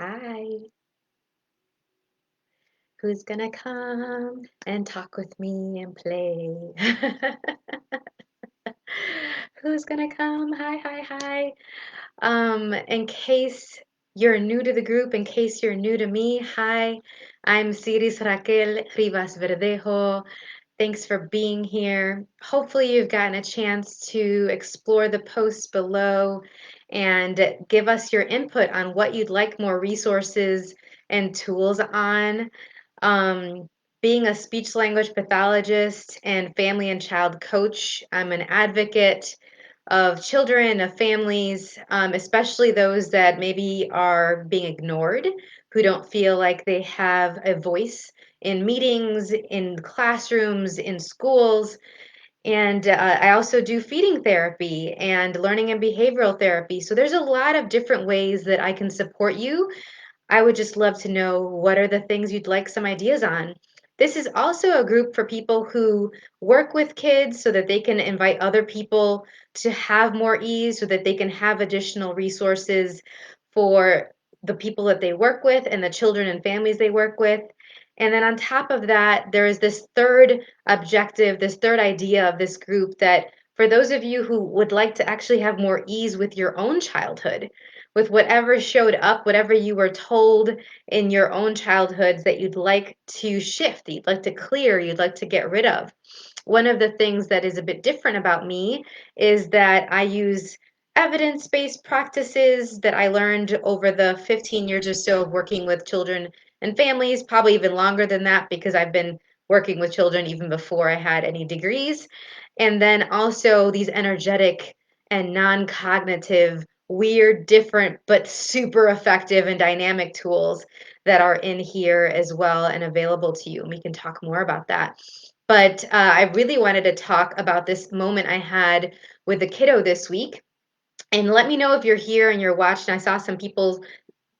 Hi, who's gonna come and talk with me and play? Who's gonna come? Hi. In case you're new to the group, in case you're new to me, hi, I'm Siris Rivas-Verdejo. Thanks for being here. Hopefully, you've gotten a chance to explore the posts below and give us your input on what you'd like more resources and tools on. Um, Being a speech language pathologist and family and child coach, I'm an advocate of children, of families, especially those that maybe are being ignored, who don't feel like they have a voice in meetings, in classrooms, in schools. And I also do feeding therapy and learning and behavioral therapy. So there's a lot of different ways that I can support you. I would just love to know what are the things you'd like some ideas on. This is also a group for people who work with kids so that they can invite other people to have more ease, so that they can have additional resources for the people that they work with and the children and families they work with. And then on top of that, there is this third objective, this third idea of this group that for those of you who would like to actually have more ease with your own childhood, with whatever showed up, whatever you were told in your own childhoods that you'd like to shift, you'd like to clear, you'd like to get rid of. One of the things that is a bit different about me is that I use evidence-based practices that I learned over the 15 years or so of working with children and families, probably even longer than that because I've been working with children even before I had any degrees. And then also these energetic and non-cognitive, weird, different, but super effective and dynamic tools that are in here as well and available to you. And we can talk more about that. But I really wanted to talk about this moment I had with the kiddo this week. And let me know if you're here and you're watching. I saw some people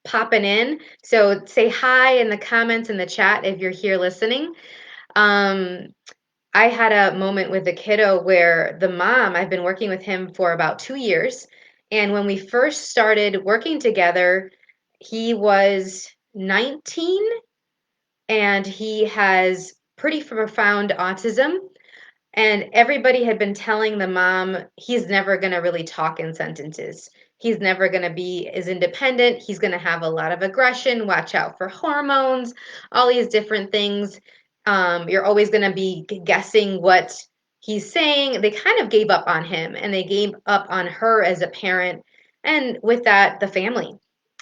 popping in. So say hi in the comments in the chat if you're here listening. Um, I had a moment with the kiddo where the mom, I've been working with him for about 2 years. And when we first started working together, he was 19 and he has pretty profound autism. And everybody had been telling the mom, he's never going to really talk in sentences. He's never going to be as independent. He's going to have a lot of aggression. Watch out for hormones, all these different things. You're always going to be guessing what he's saying. They kind of gave up on him and they gave up on her as a parent. And with that, the family.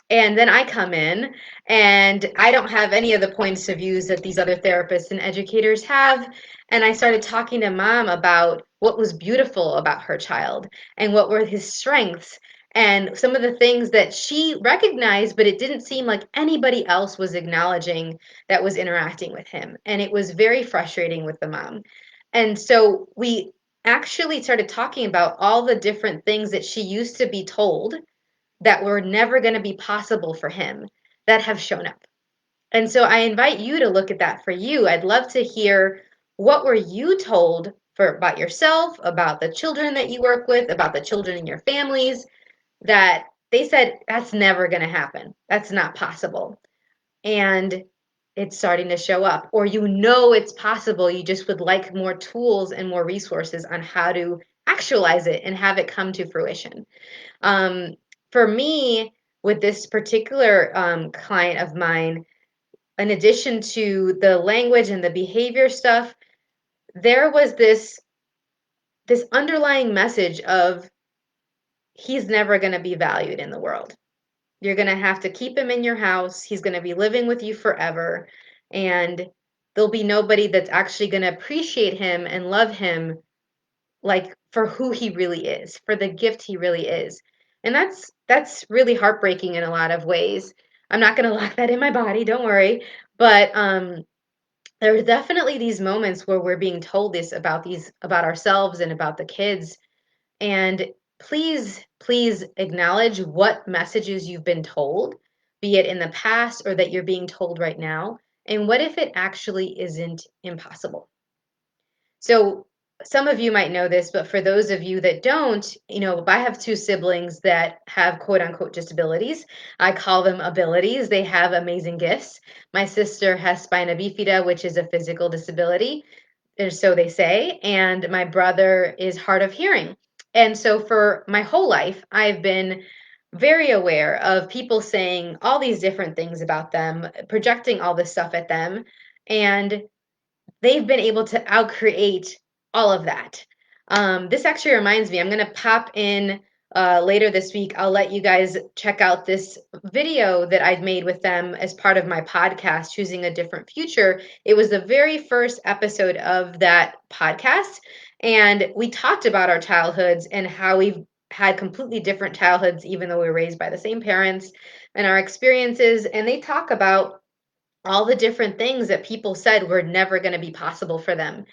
And then I come in and I don't have any of the points of views that these other therapists and educators have. And I started talking to mom about what was beautiful about her child and what were his strengths and some of the things that she recognized, but it didn't seem like anybody else was acknowledging that was interacting with him. And it was very frustrating with the mom. And so we actually started talking about all the different things that she used to be told that were never going to be possible for him that have shown up. And so I invite you to look at that for you. I'd love to hear what were you told for about yourself, about the children that you work with, about the children in your families that they said that's never going to happen. That's not possible. And it's starting to show up, or you know it's possible. You just would like more tools and more resources on how to actualize it and have it come to fruition. Um, for me, with this particular client of mine, in addition to the language and the behavior stuff, there was this underlying message of he's never going to be valued in the world. You're going to have to keep him in your house. He's going to be living with you forever, and there'll be nobody that's actually going to appreciate him and love him like for who he really is, for the gift he really is. And that's really heartbreaking in a lot of ways. I'm not going to lock that in my body, don't worry. But there are definitely these moments where we're being told this about ourselves and about the kids. And please acknowledge what messages you've been told, be it in the past or that you're being told right now. And what if it actually isn't impossible? So some of you might know this, but for those of you that don't, I have two siblings that have quote unquote disabilities. I call them abilities. They have amazing gifts. My sister has spina bifida, which is a physical disability, or so they say, and my brother is hard of hearing. And so for my whole life, I've been very aware of people saying all these different things about them, projecting all this stuff at them. And they've been able to outcreate all of that. This actually reminds me, I'm going to pop in later this week. I'll let you guys check out this video that I've made with them as part of my podcast, Choosing a Different Future. It was the very first episode of that podcast. And we talked about our childhoods and how we've had completely different childhoods, even though we were raised by the same parents, and our experiences. And they talk about all the different things that people said were never going to be possible for them.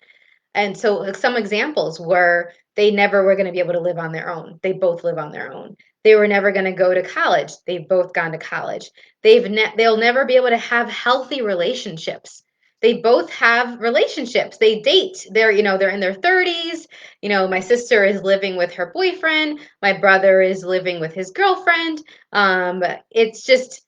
And so like, some examples were they never were going to be able to live on their own. They both live on their own. They were never going to go to college. They've both gone to college. They'll never be able to have healthy relationships. They both have relationships. They date. They're in their 30s. My sister is living with her boyfriend. My brother is living with his girlfriend. It's just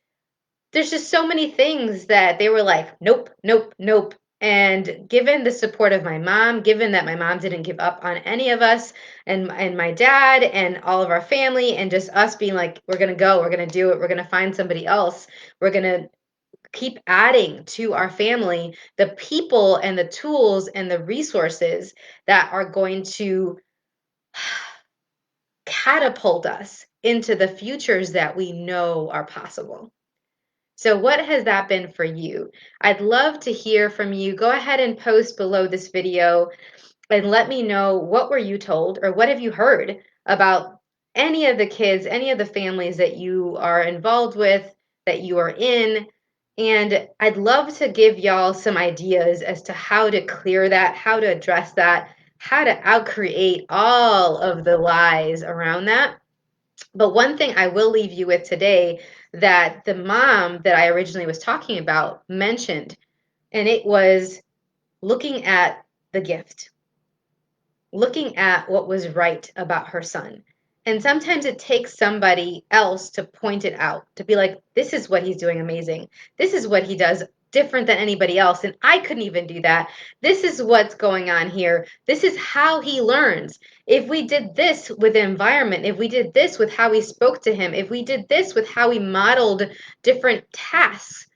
there's just so many things that they were like, nope, nope, nope. And given the support of my mom, given that my mom didn't give up on any of us and my dad and all of our family, and just us being like, we're going to go, we're going to do it, we're going to find somebody else, we're going to keep adding to our family the people and the tools and the resources that are going to catapult us into the futures that we know are possible. So what has that been for you? I'd love to hear from you. Go ahead and post below this video and let me know, what were you told or what have you heard about any of the kids, any of the families that you are involved with, that you are in. And I'd love to give y'all some ideas as to how to clear that, how to address that, how to outcreate all of the lies around that. But one thing I will leave you with today that the mom that I originally was talking about mentioned, and it was looking at the gift, looking at what was right about her son. And sometimes it takes somebody else to point it out, to be like, this is what he's doing amazing. This is what he does different than anybody else. And I couldn't even do that. This is what's going on here. This is how he learns. If we did this with the environment, if we did this with how we spoke to him, if we did this with how we modeled different tasks,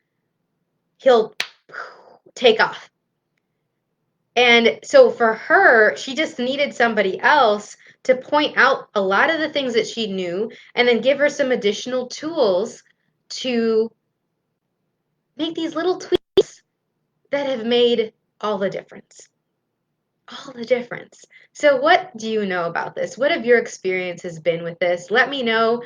he'll take off. And so for her, she just needed somebody else to point out a lot of the things that she knew and then give her some additional tools to make these little tweaks that have made all the difference. All the difference. So what do you know about this? What have your experiences been with this? Let me know.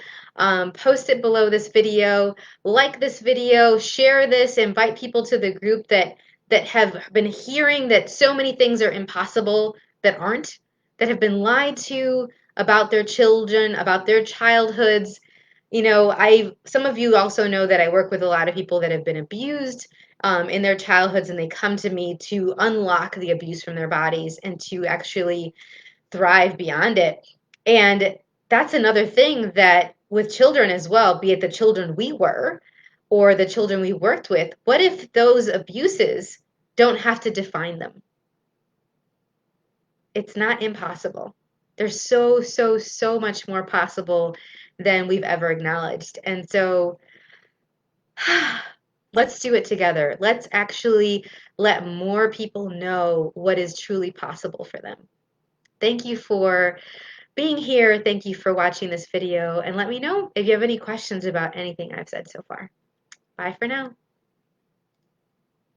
Post it below this video. Like this video. Share this. Invite people to the group that have been hearing that so many things are impossible that aren't, that have been lied to about their children, about their childhoods. Some of you also know that I work with a lot of people that have been abused in their childhoods, and they come to me to unlock the abuse from their bodies and to actually thrive beyond it. And that's another thing that with children as well, be it the children we were or the children we worked with, what if those abuses don't have to define them? It's not impossible. There's so, so, so much more possible than we've ever acknowledged. And so let's do it together. Let's actually let more people know what is truly possible for them. Thank you for being here. Thank you for watching this video. And let me know if you have any questions about anything I've said so far. Bye for now.